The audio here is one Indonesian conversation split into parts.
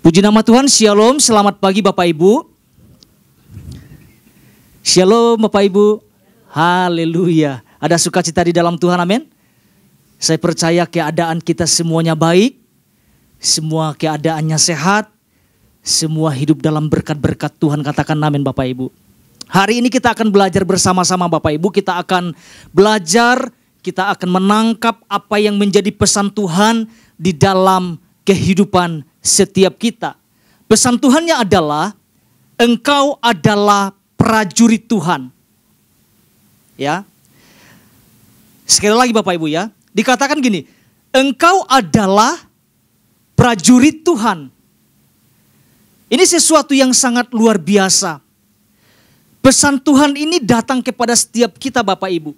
Puji nama Tuhan, Shalom, selamat pagi Bapak Ibu. Shalom Bapak Ibu, haleluya. Ada sukacita di dalam Tuhan, amin. Saya percaya keadaan kita semuanya baik, semua keadaannya sehat, semua hidup dalam berkat-berkat Tuhan, katakan amin Bapak Ibu. Hari ini kita akan belajar bersama-sama Bapak Ibu, kita akan belajar, kita akan menangkap apa yang menjadi pesan Tuhan di dalam kehidupan setiap kita. Pesan Tuhannya adalah engkau adalah prajurit Tuhan. Ya. Sekali lagi Bapak Ibu ya, dikatakan gini, engkau adalah prajurit Tuhan. Ini sesuatu yang sangat luar biasa. Pesan Tuhan ini datang kepada setiap kita Bapak Ibu.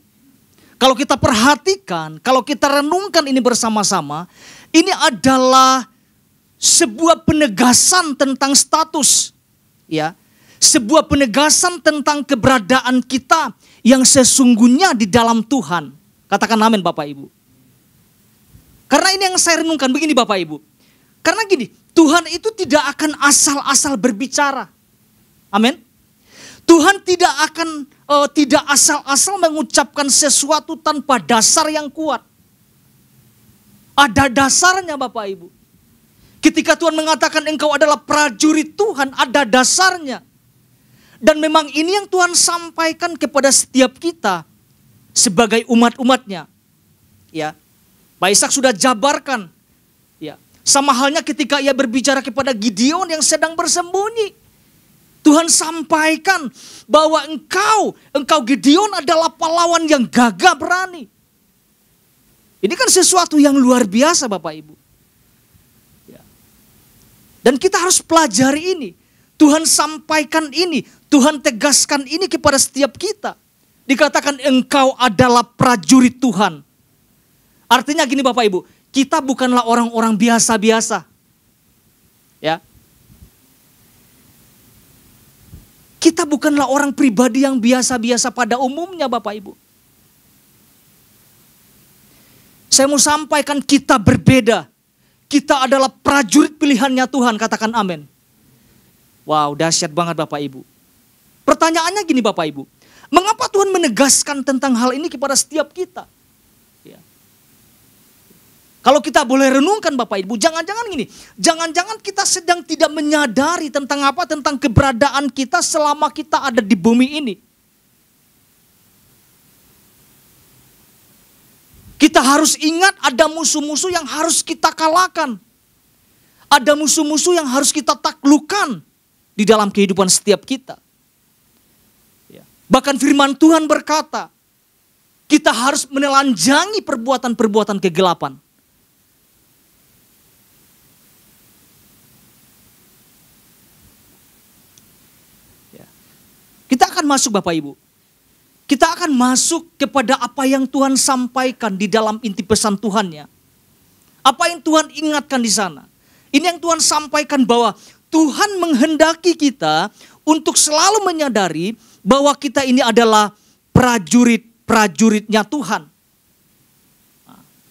Kalau kita perhatikan, kalau kita renungkan ini bersama-sama, ini adalah sebuah penegasan tentang status, ya, sebuah penegasan tentang keberadaan kita yang sesungguhnya di dalam Tuhan. Katakan amin Bapak Ibu. Karena ini yang saya renungkan begini Bapak Ibu. Karena gini, Tuhan itu tidak akan asal-asal berbicara. Amin. Tuhan tidak asal-asal mengucapkan sesuatu tanpa dasar yang kuat. Ada dasarnya Bapak Ibu. Ketika Tuhan mengatakan engkau adalah prajurit Tuhan, ada dasarnya. Dan memang ini yang Tuhan sampaikan kepada setiap kita sebagai umat-umatnya. Ya, Pak Ishak sudah jabarkan. Ya, sama halnya ketika ia berbicara kepada Gideon yang sedang bersembunyi. Tuhan sampaikan bahwa engkau Gideon adalah pahlawan yang gagah berani. Ini kan sesuatu yang luar biasa Bapak Ibu. Dan kita harus pelajari ini. Tuhan sampaikan ini. Tuhan tegaskan ini kepada setiap kita. Dikatakan engkau adalah prajurit Tuhan. Artinya gini Bapak Ibu. Kita bukanlah orang-orang biasa-biasa. Ya. Kita bukanlah orang pribadi yang biasa-biasa pada umumnya Bapak Ibu. Saya mau sampaikan kita berbeda. Kita adalah prajurit pilihannya Tuhan, katakan amin. Wow, dahsyat banget Bapak Ibu. Pertanyaannya gini Bapak Ibu, mengapa Tuhan menegaskan tentang hal ini kepada setiap kita? Ya. Kalau kita boleh renungkan Bapak Ibu, jangan-jangan gini, jangan-jangan kita sedang tidak menyadari tentang apa, tentang keberadaan kita selama kita ada di bumi ini. Kita harus ingat ada musuh-musuh yang harus kita kalahkan. Ada musuh-musuh yang harus kita taklukkan di dalam kehidupan setiap kita. Bahkan firman Tuhan berkata, kita harus menelanjangi perbuatan-perbuatan kegelapan. Kita akan masuk Bapak Ibu. Kita akan masuk kepada apa yang Tuhan sampaikan di dalam inti pesan Tuhannya. Apa yang Tuhan ingatkan di sana. Ini yang Tuhan sampaikan bahwa Tuhan menghendaki kita untuk selalu menyadari bahwa kita ini adalah prajurit-prajuritnya Tuhan.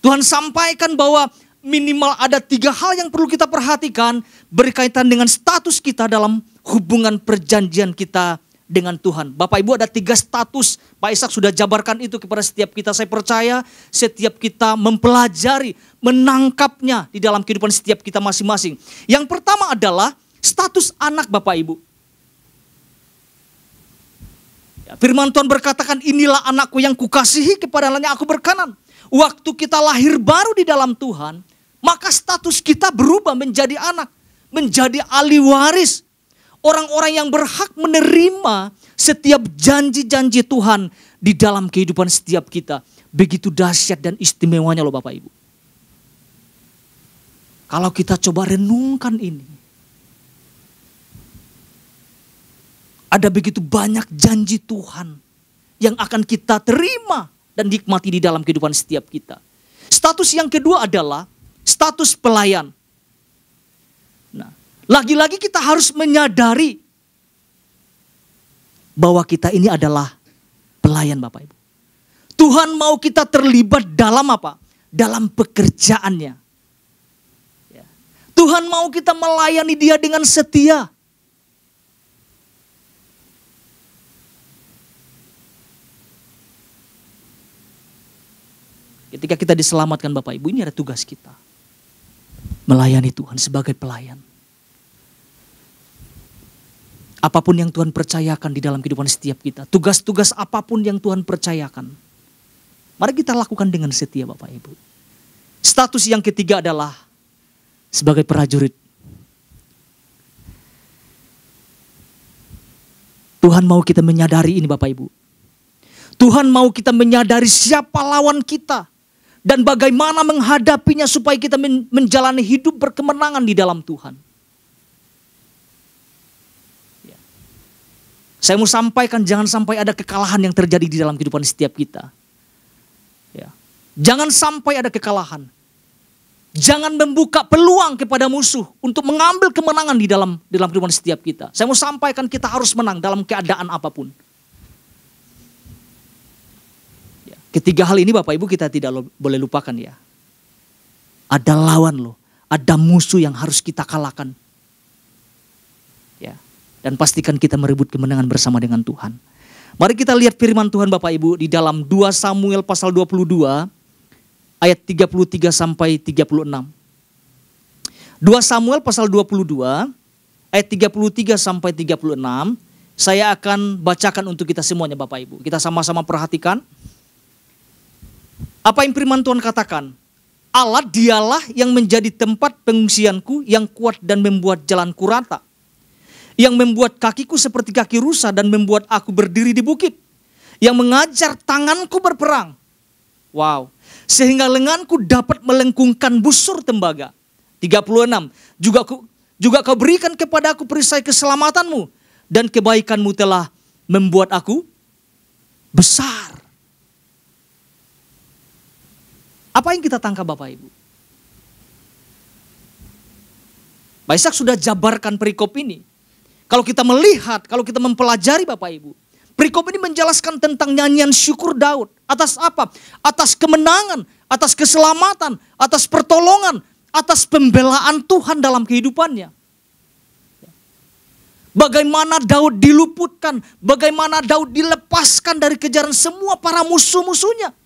Tuhan sampaikan bahwa minimal ada 3 hal yang perlu kita perhatikan berkaitan dengan status kita dalam hubungan perjanjian kita dengan Tuhan. Bapak Ibu, ada 3 status. Pak Ishak sudah jabarkan itu kepada setiap kita. Saya percaya setiap kita mempelajari, menangkapnya di dalam kehidupan setiap kita masing-masing. Yang pertama adalah status anak Bapak Ibu. Firman Tuhan berkatakan, inilah anakku yang kukasihi, kepadanya aku berkenan. Waktu kita lahir baru di dalam Tuhan, maka status kita berubah menjadi anak, menjadi ahli waris. Orang-orang yang berhak menerima setiap janji-janji Tuhan di dalam kehidupan setiap kita. Begitu dahsyat dan istimewanya loh Bapak Ibu. Kalau kita coba renungkan ini. Ada begitu banyak janji Tuhan yang akan kita terima dan nikmati di dalam kehidupan setiap kita. Status yang kedua adalah status pelayan. Nah, lagi-lagi kita harus menyadari bahwa kita ini adalah pelayan Bapak Ibu. Tuhan mau kita terlibat dalam apa? Dalam pekerjaannya. Tuhan mau kita melayani Dia dengan setia. Ketika kita diselamatkan Bapak Ibu, ini ada tugas kita. Melayani Tuhan sebagai pelayan. Apapun yang Tuhan percayakan di dalam kehidupan setiap kita. Tugas-tugas apapun yang Tuhan percayakan. Mari kita lakukan dengan setia Bapak Ibu. Status yang ketiga adalah sebagai prajurit. Tuhan mau kita menyadari ini Bapak Ibu. Tuhan mau kita menyadari siapa lawan kita. Dan bagaimana menghadapinya supaya kita menjalani hidup berkemenangan di dalam Tuhan. Ya. Saya mau sampaikan jangan sampai ada kekalahan yang terjadi di dalam kehidupan setiap kita. Ya. Jangan sampai ada kekalahan. Jangan membuka peluang kepada musuh untuk mengambil kemenangan di dalam kehidupan setiap kita. Saya mau sampaikan kita harus menang dalam keadaan apapun. Ketiga hal ini Bapak Ibu kita tidak boleh lupakan ya. Ada lawan loh, ada musuh yang harus kita kalahkan. Ya. Dan pastikan kita merebut kemenangan bersama dengan Tuhan. Mari kita lihat firman Tuhan Bapak Ibu di dalam 2 Samuel pasal 22 ayat 33 sampai 36. 2 Samuel pasal 22 ayat 33 sampai 36. Saya akan bacakan untuk kita semuanya Bapak Ibu. Kita sama-sama perhatikan. Apa yang firman Tuhan katakan? Allah dialah yang menjadi tempat pengungsianku yang kuat dan membuat jalanku rata. Yang membuat kakiku seperti kaki rusa dan membuat aku berdiri di bukit. Yang mengajar tanganku berperang. Wow. Sehingga lenganku dapat melengkungkan busur tembaga. 36. Juga kau berikan kepadaku perisai keselamatanmu. Dan kebaikanmu telah membuat aku besar. Apa yang kita tangkap Bapak Ibu? Pak Ishak sudah jabarkan perikop ini. Kalau kita melihat, kalau kita mempelajari Bapak Ibu. Perikop ini menjelaskan tentang nyanyian syukur Daud. Atas apa? Atas kemenangan, atas keselamatan, atas pertolongan, atas pembelaan Tuhan dalam kehidupannya. Bagaimana Daud diluputkan, bagaimana Daud dilepaskan dari kejaran semua para musuh-musuhnya.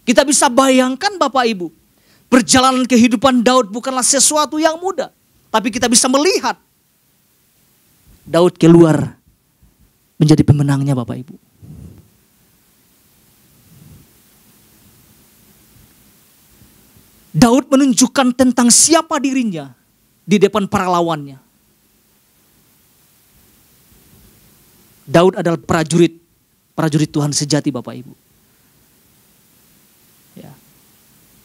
Kita bisa bayangkan Bapak Ibu, perjalanan kehidupan Daud bukanlah sesuatu yang mudah. Tapi kita bisa melihat, Daud keluar menjadi pemenangnya Bapak Ibu. Daud menunjukkan tentang siapa dirinya di depan para lawannya. Daud adalah prajurit Tuhan sejati Bapak Ibu.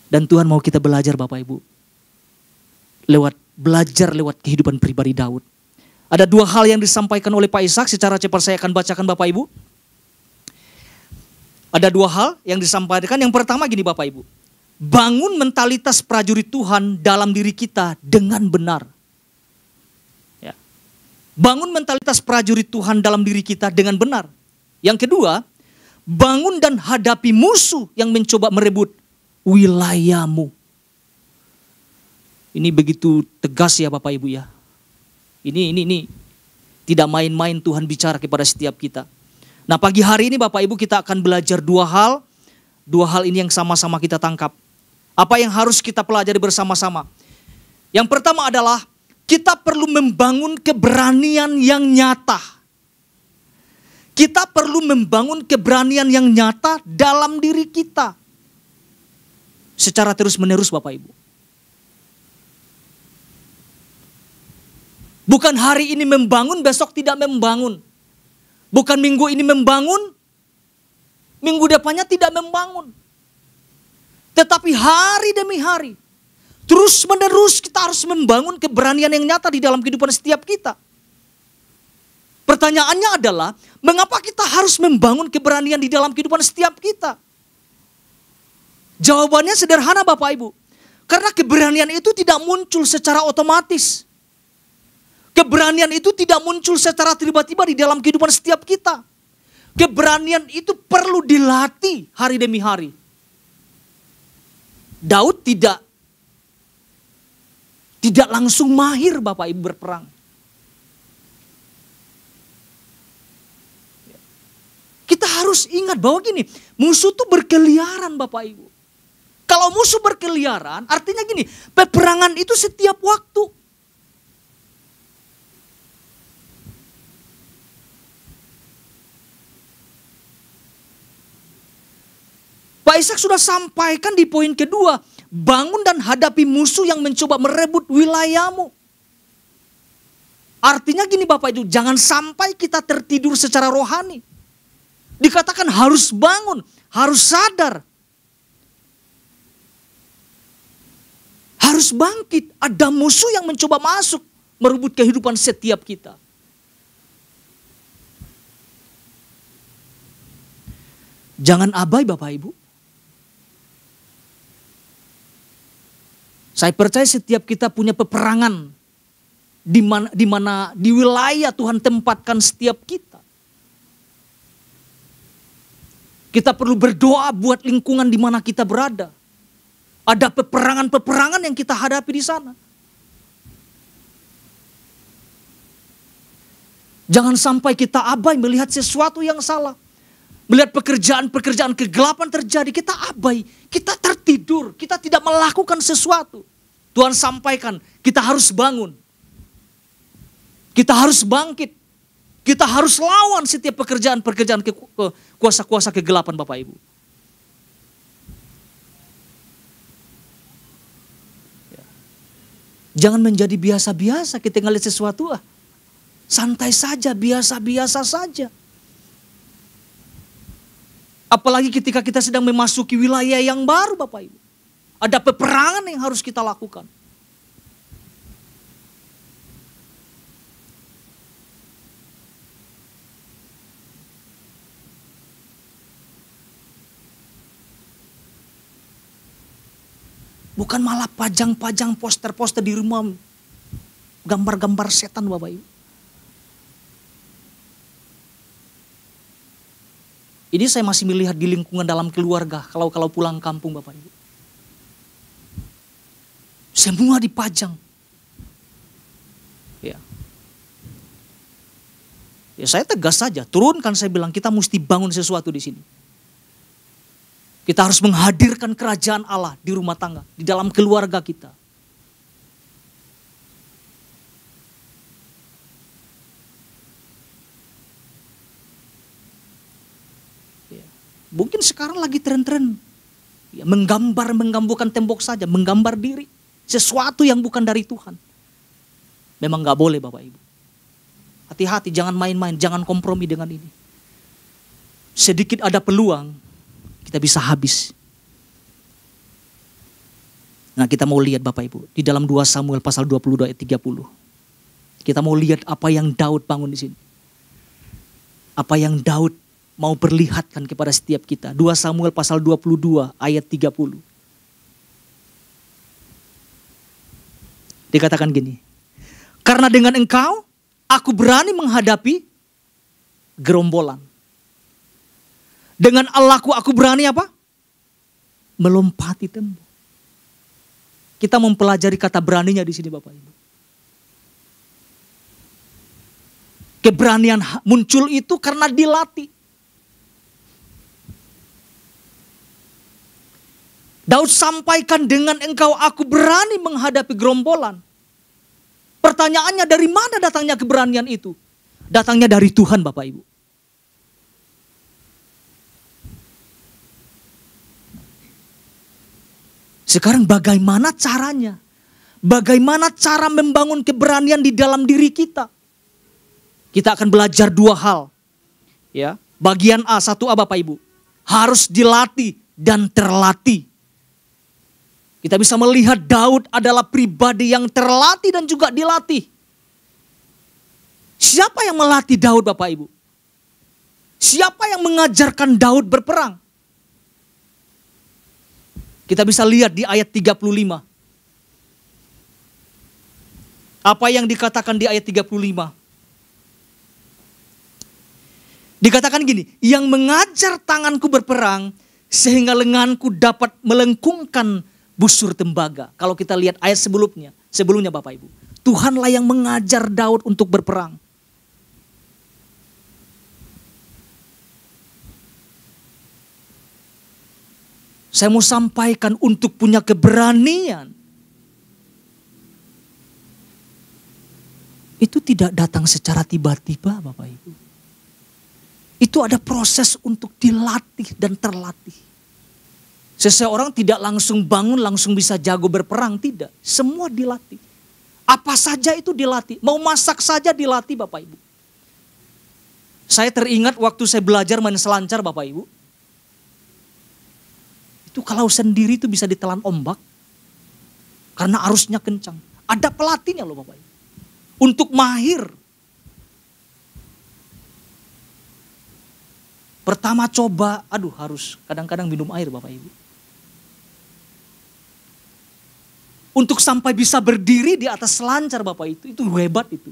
Dan Tuhan mau kita belajar Bapak Ibu. Belajar lewat kehidupan pribadi Daud. Ada 2 hal yang disampaikan oleh Pak Ishak. Secara cepat saya akan bacakan Bapak Ibu. Ada 2 hal yang disampaikan. Yang pertama gini Bapak Ibu. Bangun mentalitas prajurit Tuhan dalam diri kita dengan benar. Ya. Bangun mentalitas prajurit Tuhan dalam diri kita dengan benar. Yang kedua, bangun dan hadapi musuh yang mencoba merebut wilayahmu. Ini begitu tegas ya Bapak Ibu ya. Ini tidak main-main Tuhan bicara kepada setiap kita. Nah pagi hari ini Bapak Ibu kita akan belajar 2 hal. 2 hal ini yang sama-sama kita tangkap. Apa yang harus kita pelajari bersama-sama? Yang pertama adalah kita perlu membangun keberanian yang nyata. Kita perlu membangun keberanian yang nyata dalam diri kita. Secara terus-menerus Bapak Ibu. Bukan hari ini membangun, besok tidak membangun. Bukan minggu ini membangun, minggu depannya tidak membangun. Tetapi hari demi hari, terus-menerus kita harus membangun keberanian yang nyata di dalam kehidupan setiap kita. Pertanyaannya adalah, mengapa kita harus membangun keberanian di dalam kehidupan setiap kita? Jawabannya sederhana Bapak Ibu. Karena keberanian itu tidak muncul secara otomatis. Keberanian itu tidak muncul secara tiba-tiba di dalam kehidupan setiap kita. Keberanian itu perlu dilatih hari demi hari. Daud tidak tidak langsung mahir Bapak Ibu berperang. Kita harus ingat bahwa gini, musuh itu berkeliaran Bapak Ibu. Kalau musuh berkeliaran, artinya gini, peperangan itu setiap waktu. Pak Ishak sudah sampaikan di poin kedua, bangun dan hadapi musuh yang mencoba merebut wilayahmu. Artinya gini Bapak Ibu, jangan sampai kita tertidur secara rohani. Dikatakan harus bangun, harus sadar. Harus bangkit, ada musuh yang mencoba masuk, merebut kehidupan setiap kita. Jangan abai Bapak Ibu. Saya percaya setiap kita punya peperangan di wilayah Tuhan tempatkan setiap kita. Kita perlu berdoa buat lingkungan di mana kita berada. Ada peperangan-peperangan yang kita hadapi di sana. Jangan sampai kita abai melihat sesuatu yang salah. Melihat pekerjaan-pekerjaan kegelapan terjadi, kita abai, kita tertidur, kita tidak melakukan sesuatu. Tuhan sampaikan, kita harus bangun. Kita harus bangkit. Kita harus lawan setiap pekerjaan-pekerjaan kuasa-kuasa kegelapan Bapak Ibu. Jangan menjadi biasa-biasa kita ngelihat sesuatu. Santai saja, biasa-biasa saja. Apalagi ketika kita sedang memasuki wilayah yang baru Bapak Ibu. Ada peperangan yang harus kita lakukan. Bukan malah pajang-pajang poster-poster di rumah. Gambar-gambar setan Bapak Ibu. Ini saya masih melihat di lingkungan dalam keluarga. Kalau pulang kampung Bapak Ibu. Semua dipajang. Ya. Ya saya tegas saja. Turunkan saya bilang kita mesti bangun sesuatu di sini. Kita harus menghadirkan kerajaan Allah di rumah tangga, di dalam keluarga kita. Ya. Mungkin sekarang lagi tren-tren ya, menggambarkan tembok saja, menggambar diri. Sesuatu yang bukan dari Tuhan. Memang gak boleh Bapak Ibu. Hati-hati, jangan main-main, jangan kompromi dengan ini. Sedikit ada peluang, kita bisa habis. Nah kita mau lihat Bapak Ibu. Di dalam 2 Samuel pasal 22 ayat 30. Kita mau lihat apa yang Daud bangun di sini. Apa yang Daud mau perlihatkan kepada setiap kita. 2 Samuel pasal 22 ayat 30. Dikatakan gini. Karena dengan engkau aku berani menghadapi gerombolan. Dengan Allahku aku berani apa? Melompati tembok. Kita mempelajari kata beraninya di sini Bapak Ibu. Keberanian muncul itu karena dilatih. Daud sampaikan dengan engkau aku berani menghadapi gerombolan. Pertanyaannya dari mana datangnya keberanian itu? Datangnya dari Tuhan Bapak Ibu. Sekarang bagaimana caranya? Bagaimana cara membangun keberanian di dalam diri kita? Kita akan belajar 2 hal. Ya, bagian A, 1A Bapak Ibu. Harus dilatih dan terlatih. Kita bisa melihat Daud adalah pribadi yang terlatih dan juga dilatih. Siapa yang melatih Daud Bapak Ibu? Siapa yang mengajarkan Daud berperang? Kita bisa lihat di ayat 35. Apa yang dikatakan di ayat 35? Dikatakan gini, yang mengajar tanganku berperang sehingga lenganku dapat melengkungkan busur tembaga. Kalau kita lihat ayat sebelumnya, sebelumnya Bapak Ibu. Tuhanlah yang mengajar Daud untuk berperang. Saya mau sampaikan untuk punya keberanian. Itu tidak datang secara tiba-tiba Bapak Ibu. Itu ada proses untuk dilatih dan terlatih. Seseorang tidak langsung bangun, langsung bisa jago berperang, tidak. Semua dilatih. Apa saja itu dilatih. Mau masak saja dilatih Bapak Ibu. Saya teringat waktu saya belajar main selancar Bapak Ibu. Itu kalau sendiri itu bisa ditelan ombak. Karena arusnya kencang. Ada pelatihnya loh Bapak Ibu. Untuk mahir. Pertama coba, harus kadang-kadang minum air Bapak Ibu. Untuk sampai bisa berdiri di atas selancar Bapak itu hebat itu.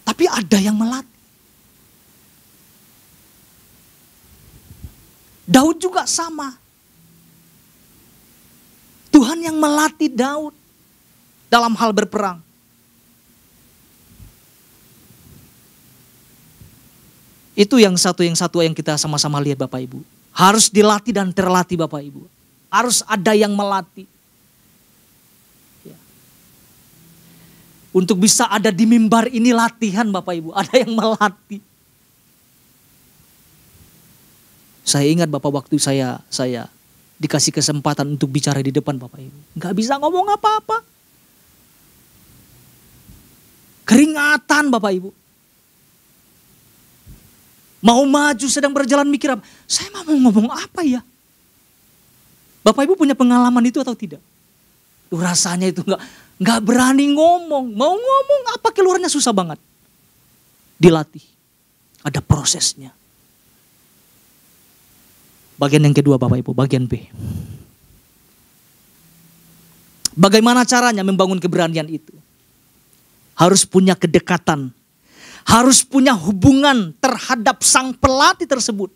Tapi ada yang melatih. Daud juga sama. Tuhan yang melatih Daud dalam hal berperang. Itu yang satu yang kita sama-sama lihat Bapak Ibu. Harus dilatih dan terlatih Bapak Ibu. Harus ada yang melatih. Ya. Untuk bisa ada di mimbar ini latihan Bapak Ibu. Ada yang melatih. Saya ingat Bapak waktu saya dikasih kesempatan untuk bicara di depan Bapak Ibu. Gak bisa ngomong apa-apa. Keringatan Bapak Ibu. Mau maju sedang berjalan mikir apa? Saya mau ngomong apa ya? Bapak Ibu punya pengalaman itu atau tidak? Rasanya itu nggak berani ngomong. Mau ngomong apa keluarnya susah banget. Dilatih. Ada prosesnya. Bagian yang kedua Bapak Ibu, bagian B. Bagaimana caranya membangun keberanian itu? Harus punya kedekatan. Harus punya hubungan terhadap sang pelatih tersebut.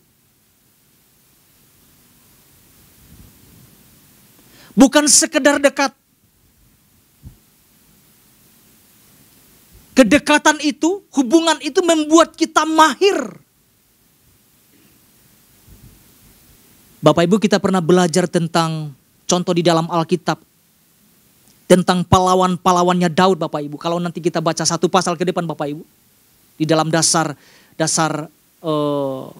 Bukan sekedar dekat. Kedekatan itu, hubungan itu membuat kita mahir. Bapak Ibu, kita pernah belajar tentang contoh di dalam Alkitab. Tentang pahlawan-pahlawannya Daud Bapak Ibu. Kalau nanti kita baca satu pasal ke depan Bapak Ibu. Di dalam dasar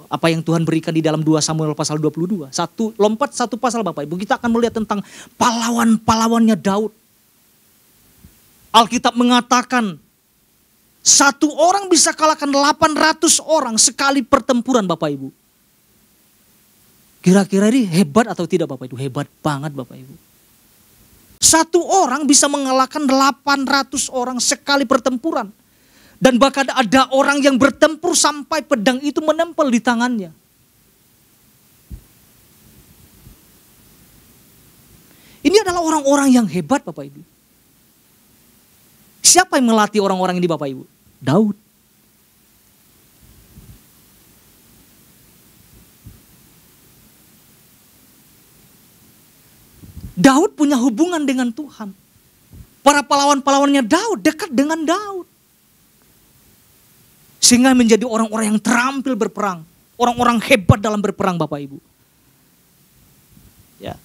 apa yang Tuhan berikan di dalam 2 Samuel pasal 22. Lompat satu pasal Bapak Ibu. Kita akan melihat tentang pahlawan-pahlawannya Daud. Alkitab mengatakan satu orang bisa kalahkan 800 orang sekali pertempuran Bapak Ibu. Kira-kira ini hebat atau tidak Bapak Ibu? Hebat banget Bapak Ibu. Satu orang bisa mengalahkan 800 orang sekali pertempuran. Dan bahkan ada orang yang bertempur sampai pedang itu menempel di tangannya. Ini adalah orang-orang yang hebat Bapak Ibu. Siapa yang melatih orang-orang ini Bapak Ibu? Daud. Daud punya hubungan dengan Tuhan. Para pahlawan-pahlawannya Daud dekat dengan Daud. Sehingga menjadi orang-orang yang terampil berperang. Orang-orang hebat dalam berperang Bapak Ibu. Ya.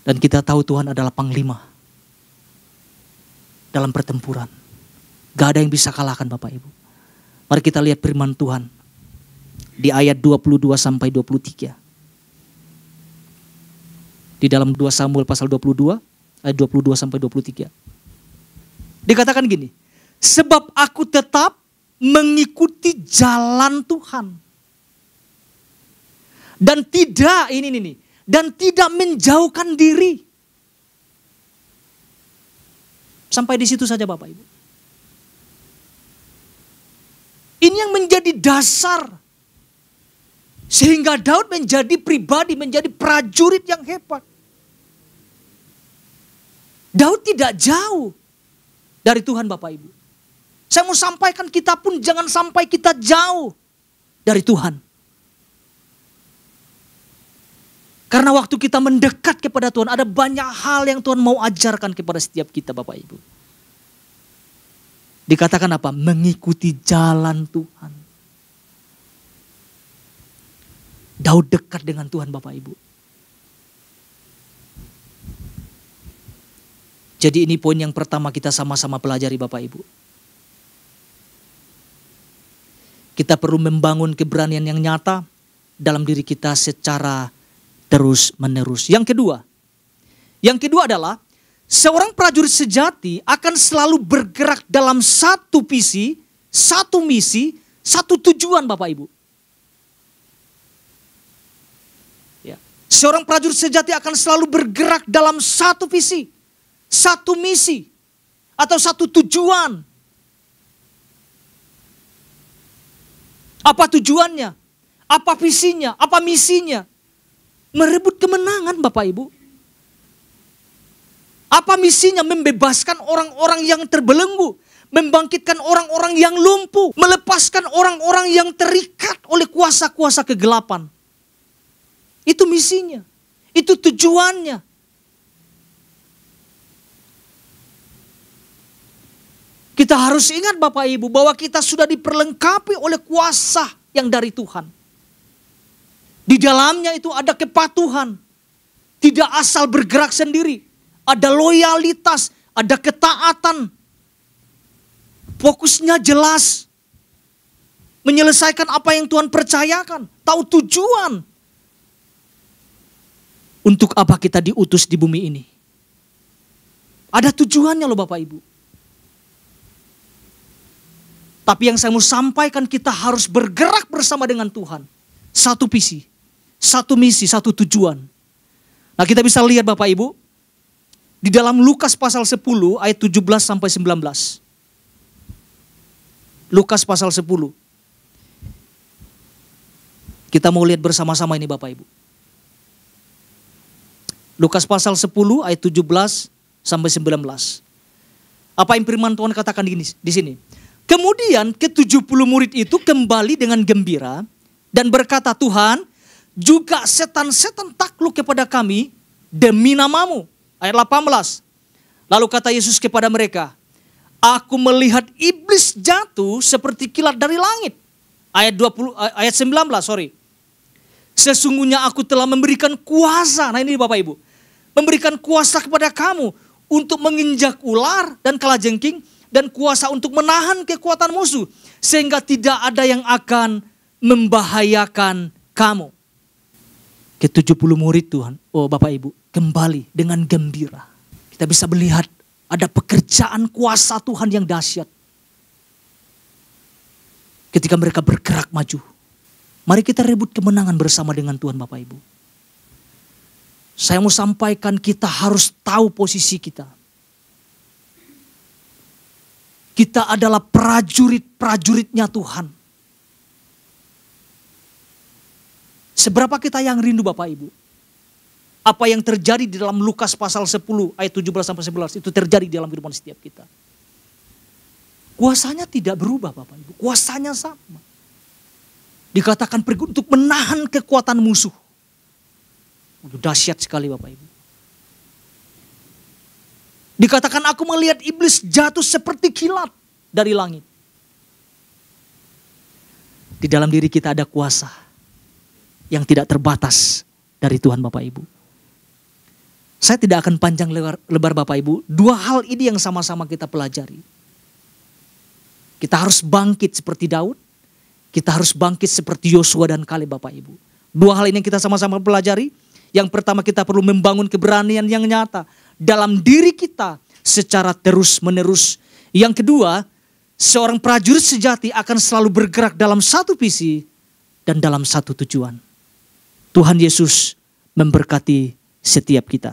Dan kita tahu Tuhan adalah panglima. Dalam pertempuran. Gak ada yang bisa kalahkan Bapak Ibu. Mari kita lihat firman Tuhan. Di ayat 22 sampai 23. Di dalam 2 Samuel pasal 22. Ayat 22 sampai 23. Dikatakan gini, sebab aku tetap mengikuti jalan Tuhan. Dan tidak, dan tidak menjauhkan diri. Sampai di situ saja Bapak Ibu. Ini yang menjadi dasar. Sehingga Daud menjadi pribadi, menjadi prajurit yang hebat. Daud tidak jauh dari Tuhan Bapak Ibu. Saya mau sampaikan kita pun jangan sampai kita jauh dari Tuhan. Karena waktu kita mendekat kepada Tuhan, ada banyak hal yang Tuhan mau ajarkan kepada setiap kita Bapak Ibu. Dikatakan apa? Mengikuti jalan Tuhan. Daud dekat dengan Tuhan Bapak Ibu. Jadi ini poin yang pertama kita sama-sama pelajari Bapak Ibu. Kita perlu membangun keberanian yang nyata dalam diri kita secara terus menerus. Yang kedua adalah seorang prajurit sejati akan selalu bergerak dalam satu visi, satu misi, satu tujuan Bapak Ibu. Ya. Seorang prajurit sejati akan selalu bergerak dalam satu visi, satu misi, atau satu tujuan. Apa tujuannya? Apa visinya? Apa misinya? Merebut kemenangan Bapak Ibu. Apa misinya? Membebaskan orang-orang yang terbelenggu. Membangkitkan orang-orang yang lumpuh. Melepaskan orang-orang yang terikat oleh kuasa-kuasa kegelapan. Itu misinya. Itu tujuannya. Kita harus ingat Bapak Ibu bahwa kita sudah diperlengkapi oleh kuasa yang dari Tuhan. Di dalamnya itu ada kepatuhan. Tidak asal bergerak sendiri. Ada loyalitas, ada ketaatan. Fokusnya jelas. Menyelesaikan apa yang Tuhan percayakan. Tahu tujuan. Untuk apa kita diutus di bumi ini. Ada tujuannya loh Bapak Ibu. Tapi yang saya mau sampaikan, kita harus bergerak bersama dengan Tuhan. Satu visi, satu misi, satu tujuan. Nah kita bisa lihat Bapak Ibu, di dalam Lukas pasal 10 ayat 17 sampai 19. Lukas pasal 10. Kita mau lihat bersama-sama ini Bapak Ibu. Lukas pasal 10 ayat 17 sampai 19. Apa yang firman Tuhan katakan di sini? Kemudian ke-70 murid itu kembali dengan gembira dan berkata, Tuhan, juga setan-setan takluk kepada kami demi namamu. Ayat 18. Lalu kata Yesus kepada mereka, aku melihat iblis jatuh seperti kilat dari langit. Ayat 19, Sesungguhnya aku telah memberikan kuasa. Nah ini Bapak Ibu. Memberikan kuasa kepada kamu untuk menginjak ular dan kalajengking. Dan kuasa untuk menahan kekuatan musuh. Sehingga tidak ada yang akan membahayakan kamu. Ke-70 murid Tuhan, Bapak Ibu, kembali dengan gembira. Kita bisa melihat ada pekerjaan kuasa Tuhan yang dahsyat. Ketika mereka bergerak maju. Mari kita rebut kemenangan bersama dengan Tuhan Bapak Ibu. Saya mau sampaikan kita harus tahu posisi kita. Kita adalah prajurit-prajuritnya Tuhan. Seberapa kita yang rindu Bapak Ibu? Apa yang terjadi di dalam Lukas pasal 10 ayat 17 sampai 11 itu terjadi di dalam kehidupan setiap kita. Kuasanya tidak berubah Bapak Ibu. Kuasanya sama. Dikatakan pergi untuk menahan kekuatan musuh. Dahsyat sekali Bapak Ibu. Dikatakan aku melihat iblis jatuh seperti kilat dari langit. Di dalam diri kita ada kuasa yang tidak terbatas dari Tuhan Bapak Ibu. Saya tidak akan panjang lebar Bapak Ibu. Dua hal ini yang sama-sama kita pelajari. Kita harus bangkit seperti Daud. Kita harus bangkit seperti Yosua dan Kaleb Bapak Ibu. Dua hal ini yang kita sama-sama pelajari. Yang pertama kita perlu membangun keberanian yang nyata dalam diri kita secara terus menerus. Yang kedua, seorang prajurit sejati akan selalu bergerak dalam satu visi dan dalam satu tujuan. Tuhan Yesus memberkati setiap kita.